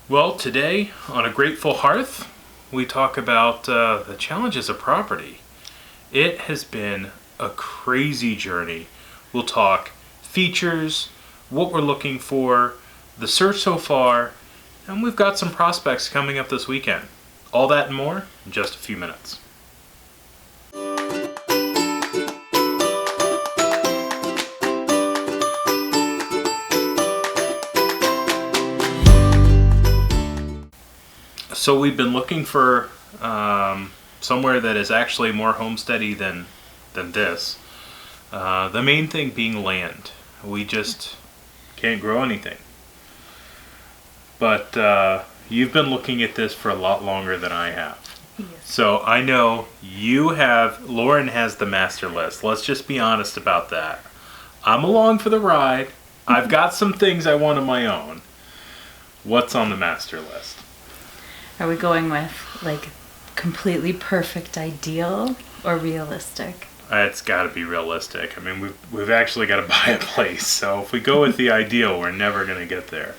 Well, today on A Grateful Hearth, we talk about the challenges of property. It has been a crazy journey. We'll talk features, what we're looking for, the search so far, and we've got some prospects coming up this weekend. All that and more in just a few minutes. So we've been looking for somewhere that is actually more homesteady than this. The main thing being land. We just can't grow anything. But you've been looking at this for a lot longer than I have. Yes. So I know Lauren has the master list. Let's just be honest about that. I'm along for the ride. I've got some things I want of my own. What's on the master list? Are we going with like completely perfect ideal or realistic? It's got to be realistic. I mean, we've actually got to buy a place. So if we go with the ideal, we're never going to get there.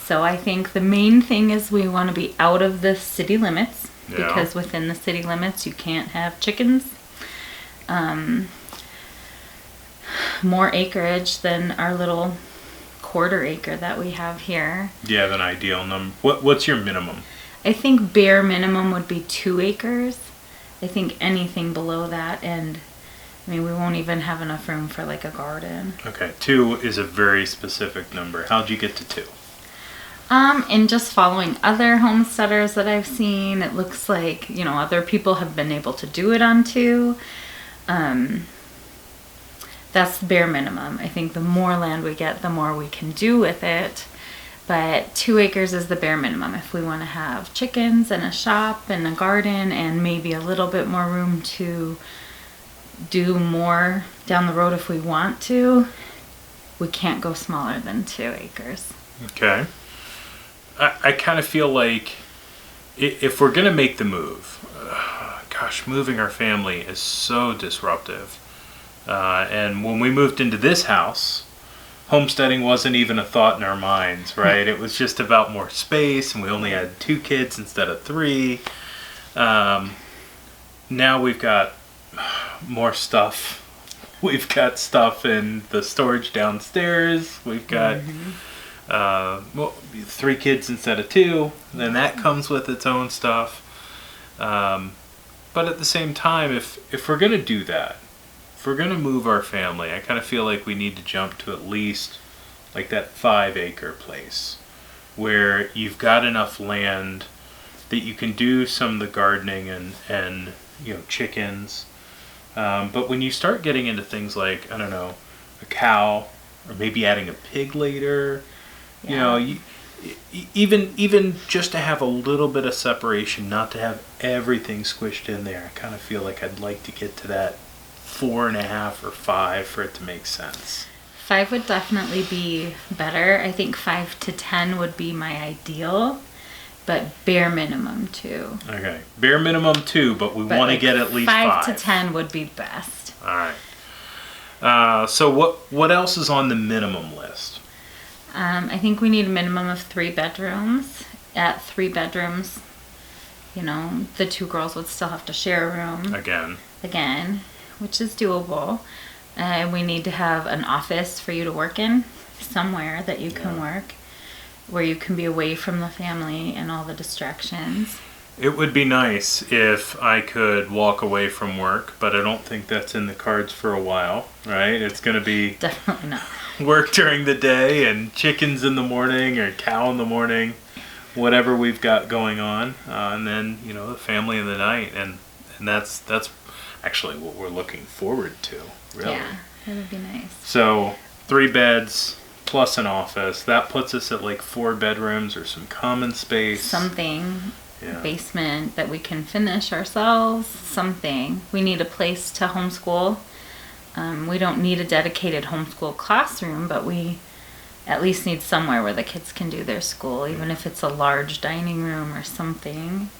So I think the main thing is we want to be out of the city limits, because within the city limits you can't have chickens. More acreage than our little quarter acre that we have here. Yeah, an ideal number. What's your minimum? I think bare minimum would be 2 acres. I think anything below that, and I mean, we won't even have enough room for like a garden. Okay, 2 is a very specific number. How'd you get to 2? And just following other homesteaders that I've seen, it looks like, other people have been able to do it on 2. That's the bare minimum. I think the more land we get, the more we can do with it. But 2 acres is the bare minimum if we want to have chickens and a shop and a garden and maybe a little bit more room to do more down the road if we want to. We can't go smaller than 2 acres. Okay. I kind of feel like if we're going to make the move, moving our family is so disruptive. And when we moved into this house, homesteading wasn't even a thought in our minds, right? It was just about more space, and we only had 2 kids instead of 3. Now we've got more stuff. We've got stuff in the storage downstairs. We've got 3 kids instead of 2. Then that comes with its own stuff. But at the same time, if we're going to do that, if we're going to move our family, I kind of feel like we need to jump to at least like that 5-acre place where you've got enough land that you can do some of the gardening and chickens. But when you start getting into things like, I don't know, a cow or maybe adding a pig later, even just to have a little bit of separation, not to have everything squished in there, I kind of feel like I'd like to get to that 4.5 or 5 for it to make sense. 5 would definitely be better. I think 5 to 10 would be my ideal, but bare minimum 2. Okay, bare minimum 2, but we want to get at least 5. 5 to 10 would be best. All right. So what else is on the minimum list? I think we need a minimum of 3 bedrooms. At 3 bedrooms, the 2 girls would still have to share a room. Again, which is doable. We need to have an office for you to work in, somewhere that you can work, where you can be away from the family and all the distractions. It would be nice if I could walk away from work, but I don't think that's in the cards for a while, right? It's going to be definitely not work during the day and chickens in the morning or cow in the morning, whatever we've got going on, and then the family in the night, and that's actually what we're looking forward to, really. Yeah, that would be nice. So 3 beds plus an office, that puts us at like 4 bedrooms or some common space. Something. Basement that we can finish ourselves. Something. We need a place to homeschool. We don't need a dedicated homeschool classroom, but we at least need somewhere where the kids can do their school, even if it's a large dining room or something.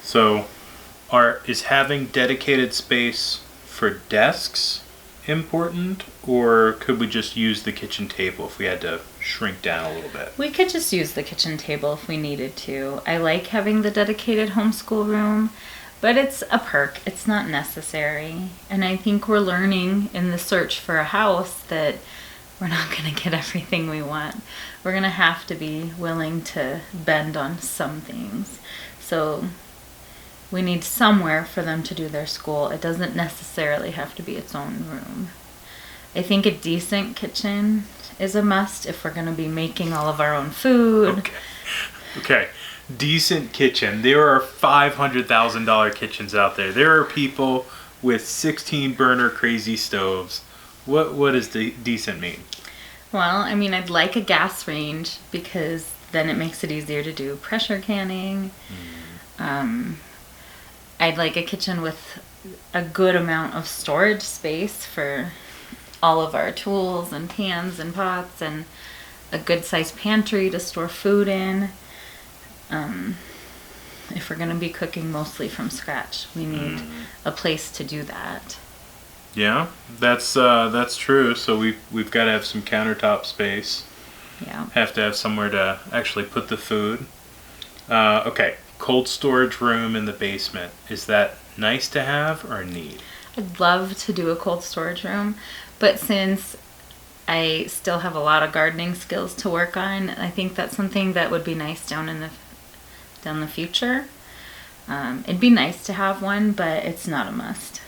So is having dedicated space for desks important, or could we just use the kitchen table if we had to shrink down a little bit? We could just use the kitchen table if we needed to. I like having the dedicated homeschool room, but it's a perk. It's not necessary. And I think we're learning in the search for a house that we're not going to get everything we want. We're going to have to be willing to bend on some things. So we need somewhere for them to do their school. It doesn't necessarily have to be its own room. I think a decent kitchen is a must if we're going to be making all of our own food. Okay. Decent kitchen. There are $500,000 kitchens out there. There are people with 16 burner crazy stoves. What does decent mean? Well, I mean, I'd like a gas range because then it makes it easier to do pressure canning. I'd like a kitchen with a good amount of storage space for all of our tools and pans and pots, and a good sized pantry to store food in. If we're going to be cooking mostly from scratch, we need a place to do that. Yeah, that's true. So we've got to have some countertop space. Yeah. Have to have somewhere to actually put the food. Okay, cold storage room in the basement. Is that nice to have or a need? I'd love to do a cold storage room, but since I still have a lot of gardening skills to work on, I think that's something that would be nice down the future. It'd be nice to have one, but it's not a must.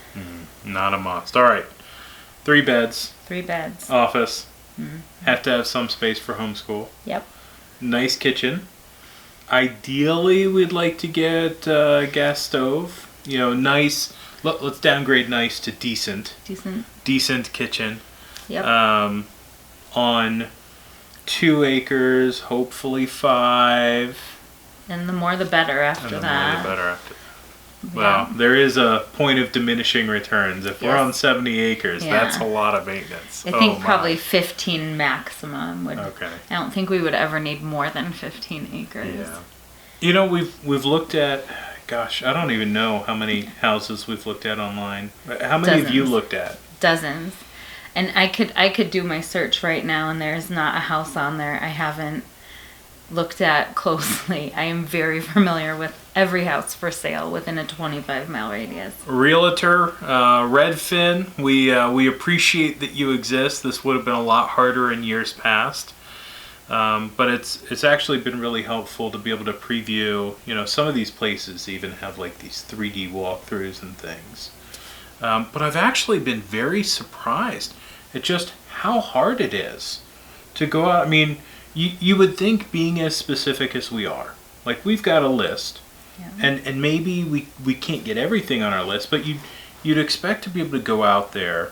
Not a must. All right. 3 beds. 3 beds. Office. Have to have some space for homeschool. Yep. Nice kitchen. Ideally, we'd like to get a gas stove. You know, nice. Let's downgrade nice to decent. Decent kitchen. Yep. On 2 acres, hopefully 5. And the more the better after that. Well, there is a point of diminishing returns. If we're on 70 acres, that's a lot of maintenance. I think probably 15 maximum would. Okay. I don't think we would ever need more than 15 acres. Yeah. You know, we've looked at, gosh, I don't even know how many houses we've looked at online. How many have you looked at? Dozens. And I could do my search right now, and there's not a house on there I haven't looked at closely. I am very familiar with every house for sale within a 25-mile radius. Realtor, Redfin, we appreciate that you exist. This would have been a lot harder in years past. But it's actually been really helpful to be able to preview, you know, some of these places even have like these 3D walkthroughs and things. But I've actually been very surprised at just how hard it is to go out. I mean, you would think, being as specific as we are, like we've got a list, and maybe we can't get everything on our list, but you'd expect to be able to go out there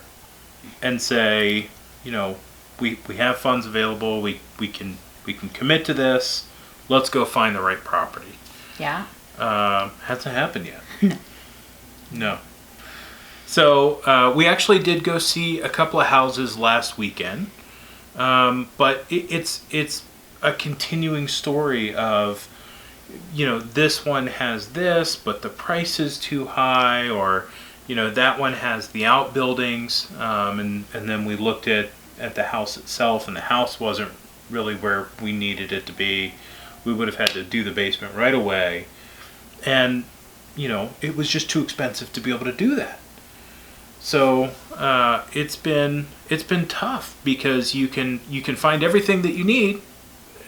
and say, you know, we have funds available, we can commit to this, let's go find the right property. Yeah. Hasn't happened yet. No. So we actually did go see a couple of houses last weekend. But it's a continuing story of, you know, this one has this, but the price is too high, or, you know, that one has the outbuildings, and then we looked at the house itself, and the house wasn't really where we needed it to be. We would have had to do the basement right away, and, you know, it was just too expensive to be able to do that. So it's been tough, because you can find everything that you need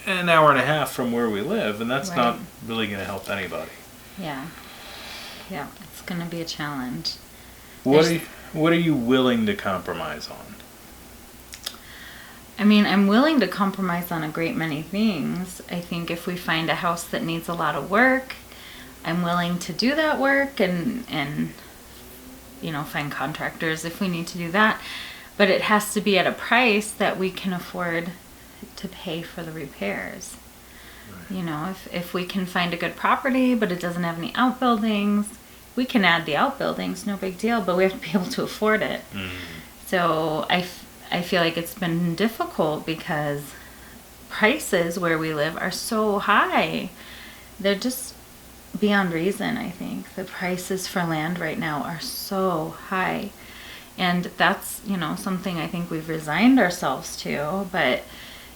an hour and a half from where we live, and that's not really going to help anybody. Yeah, it's going to be a challenge. What are you willing to compromise on? I mean, I'm willing to compromise on a great many things. I think if we find a house that needs a lot of work, I'm willing to do that work and you know, find contractors if we need to do that. But it has to be at a price that we can afford to pay for the repairs. Right. You know, if we can find a good property, but it doesn't have any outbuildings, we can add the outbuildings, no big deal, but we have to be able to afford it. So I feel like it's been difficult because prices where we live are so high. They're just beyond reason, I think. The prices for land right now are so high. And that's, something I think we've resigned ourselves to. But,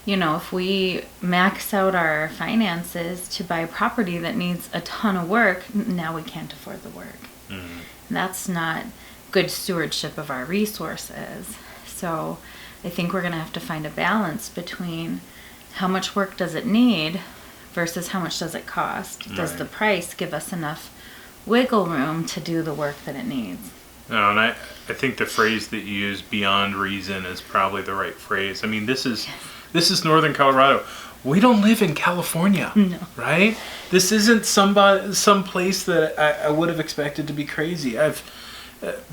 if we max out our finances to buy property that needs a ton of work, now we can't afford the work. Mm-hmm. That's not good stewardship of our resources. So I think we're going to have to find a balance between how much work does it need versus how much does it cost. Right. Does the price give us enough wiggle room to do the work that it needs? No, and I think the phrase that you use, beyond reason, is probably the right phrase. I mean, this is Northern Colorado. We don't live in California, no. Right? This isn't some place that I would have expected to be crazy.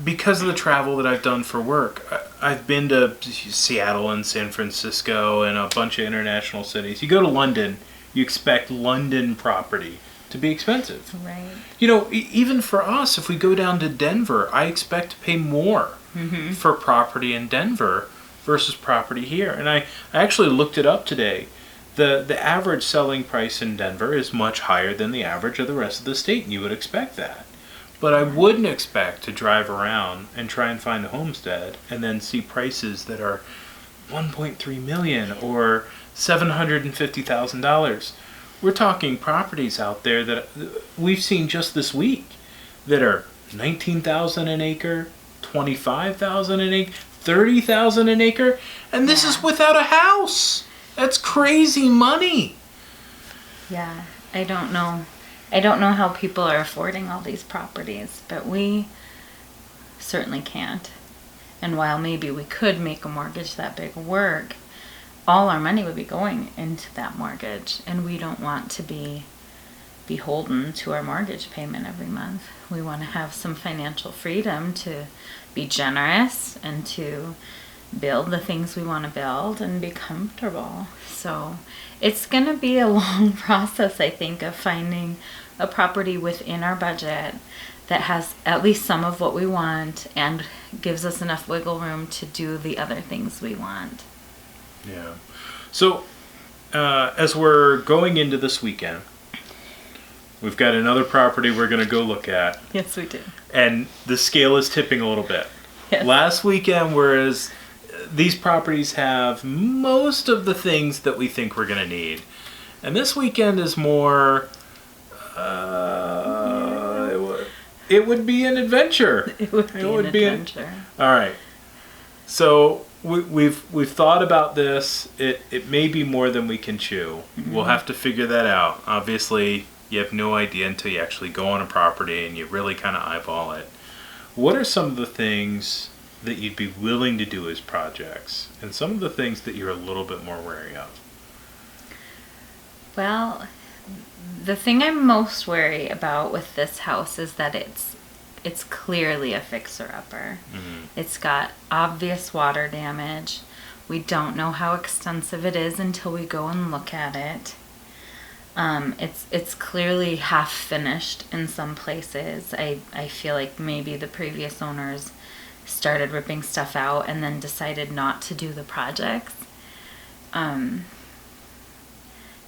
Because of the travel that I've done for work, I've been to Seattle and San Francisco and a bunch of international cities. You go to London, you expect London property to be expensive. Right. Even for us, if we go down to Denver, I expect to pay more mm-hmm. for property in Denver versus property here. And I actually looked it up today. The average selling price in Denver is much higher than the average of the rest of the state, and you would expect that. But I wouldn't expect to drive around and try and find a homestead and then see prices that are $1.3 million or $750,000. We're talking properties out there that we've seen just this week that are $19,000 an acre, $25,000 an acre, $30,000 an acre, and this is without a house. That's crazy money. Yeah, I don't know how people are affording all these properties, but we certainly can't. And while maybe we could make a mortgage that big work, all our money would be going into that mortgage, and we don't want to be beholden to our mortgage payment every month. We want to have some financial freedom to be generous and to build the things we want to build and be comfortable. So it's going to be a long process, I think, of finding a property within our budget that has at least some of what we want and gives us enough wiggle room to do the other things we want. Yeah. So as we're going into this weekend, we've got another property we're going to go look at. Yes, we do. And the scale is tipping a little bit. Yes. Last weekend, whereas these properties have most of the things that we think we're going to need. And this weekend is more... it would be an adventure. It would be an adventure. All right. So we've thought about this. It may be more than we can chew. Mm-hmm. We'll have to figure that out. Obviously, you have no idea until you actually go on a property and you really kind of eyeball it. What are some of the things that you'd be willing to do as projects, and some of the things that you're a little bit more wary of? Well, the thing I'm most wary about with this house is that it's clearly a fixer-upper. Mm-hmm. It's got obvious water damage. We don't know how extensive it is until we go and look at it. It's clearly half finished in some places. I feel like maybe the previous owners started ripping stuff out and then decided not to do the projects. And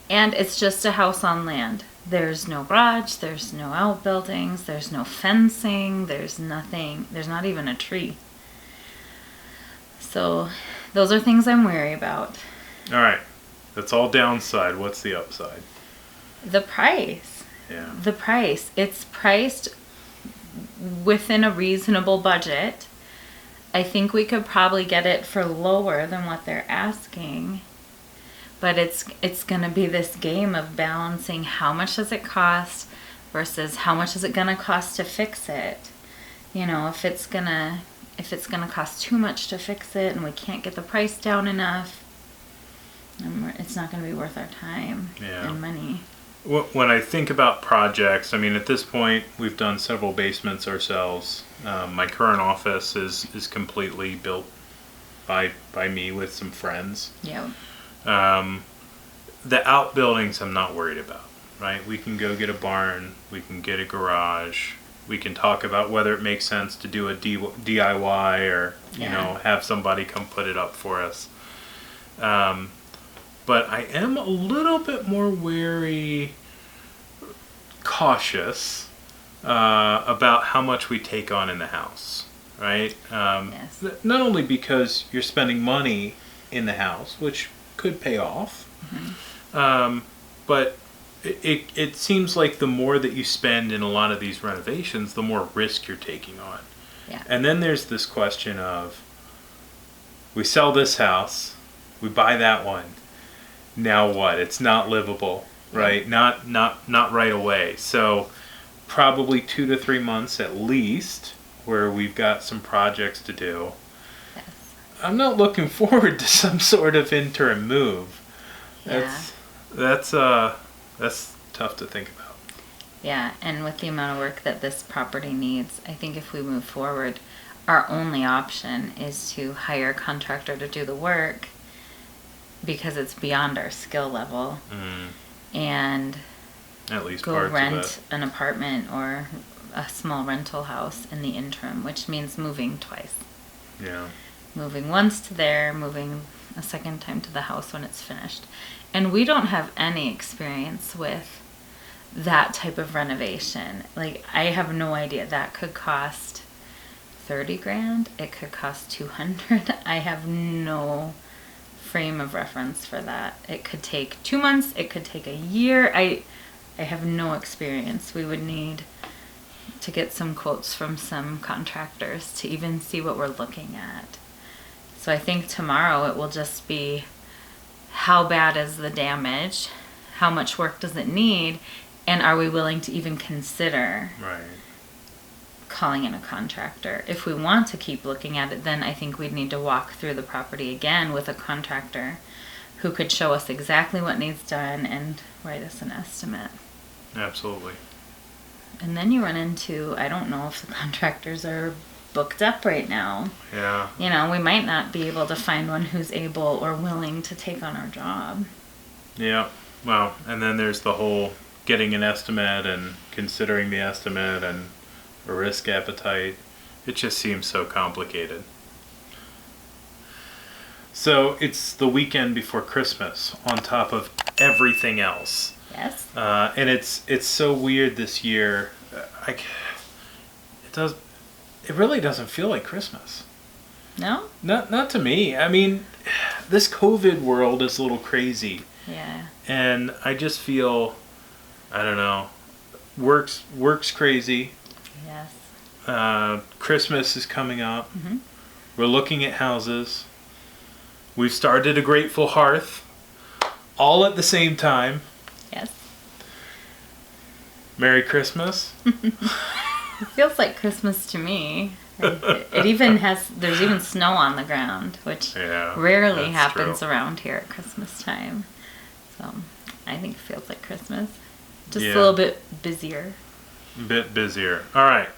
it's just a house on land. There's no garage, there's no outbuildings, there's no fencing, there's nothing, there's not even a tree. So those are things I'm wary about. All right. That's all downside. What's the upside? The price. Yeah. The price. It's priced within a reasonable budget. I think we could probably get it for lower than what they're asking. But it's going to be this game of balancing how much does it cost versus how much is it going to cost to fix it. You know, if it's going to cost too much to fix it and we can't get the price down enough, it's not going to be worth our time and money. When I think about projects, I mean, at this point, we've done several basements ourselves. My current office is completely built by me with some friends. Yeah. The outbuildings I'm not worried about, right? We can go get a barn, we can get a garage, we can talk about whether it makes sense to do a DIY or, you know, have somebody come put it up for us. But I am a little bit more cautious about how much we take on in the house. right? Yes. Not only because you're spending money in the house, which could pay off, but it seems like the more that you spend in a lot of these renovations, the more risk you're taking on. Yeah. And then there's this question of, we sell this house, we buy that one, now what? It's not livable, right? Not right away. So probably 2 to 3 months at least, where we've got some projects to do. Yes. I'm not looking forward to some sort of interim move. Yeah. That's tough to think about. Yeah, and with the amount of work that this property needs, I think if we move forward, our only option is to hire a contractor to do the work because it's beyond our skill level, and at least go parts rent of it. an apartment or a small rental house in the interim, which means moving twice. Yeah. Moving once to there, moving a second time to the house when it's finished. And we don't have any experience with that type of renovation. Like, I have no idea. That could cost 30 grand. It could cost 200. I have no frame of reference for that. It could take 2 months. It could take a year. I have no experience. We would need to get some quotes from some contractors to even see what we're looking at. So I think tomorrow it will just be, how bad is the damage? How much work does it need? And are we willing to even consider calling in a contractor? If we want to keep looking at it, then I think we'd need to walk through the property again with a contractor who could show us exactly what needs done and write us an estimate. Absolutely. And then you run into, I don't know if the contractors are booked up right now. Yeah. You know, we might not be able to find one who's able or willing to take on our job. Yeah. Well, and then there's the whole getting an estimate and considering the estimate and a risk appetite. It just seems so complicated. So it's the weekend before Christmas on top of everything else. Yes. And it's so weird this year. It really doesn't feel like Christmas. No? Not to me. I mean, this COVID world is a little crazy. Yeah. And I just feel, I don't know, work's crazy. Yes. Christmas is coming up. We're looking at houses. We've started a Grateful Hearth, all at the same time. Yes. Merry Christmas. It feels like Christmas to me. It even has, there's even snow on the ground, which rarely happens around here at Christmas time. So I think it feels like Christmas. Just a little bit busier. Bit busier. All right.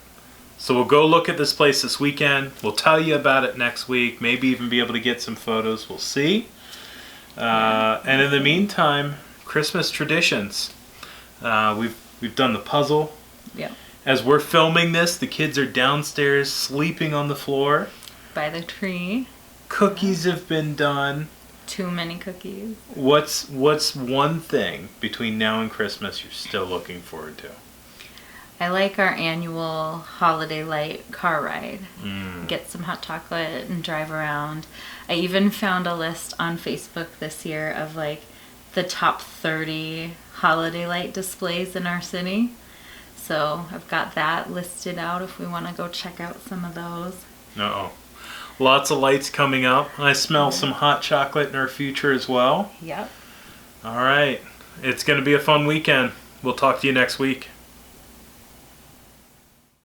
So we'll go look at this place this weekend. We'll tell you about it next week. Maybe even be able to get some photos. We'll see. And in the meantime, Christmas traditions. We've done the puzzle. Yeah. As we're filming this, the kids are downstairs sleeping on the floor. By the tree. Cookies have been done. Too many cookies. What's one thing between now and Christmas you're still looking forward to? I like our annual holiday light car ride. Get some hot chocolate and drive around. I even found a list on Facebook this year of like the top 30 holiday light displays in our city. So I've got that listed out if we want to go check out some of those. Uh-oh. Lots of lights coming up. I smell some hot chocolate in our future as well. Yep. All right. It's going to be a fun weekend. We'll talk to you next week.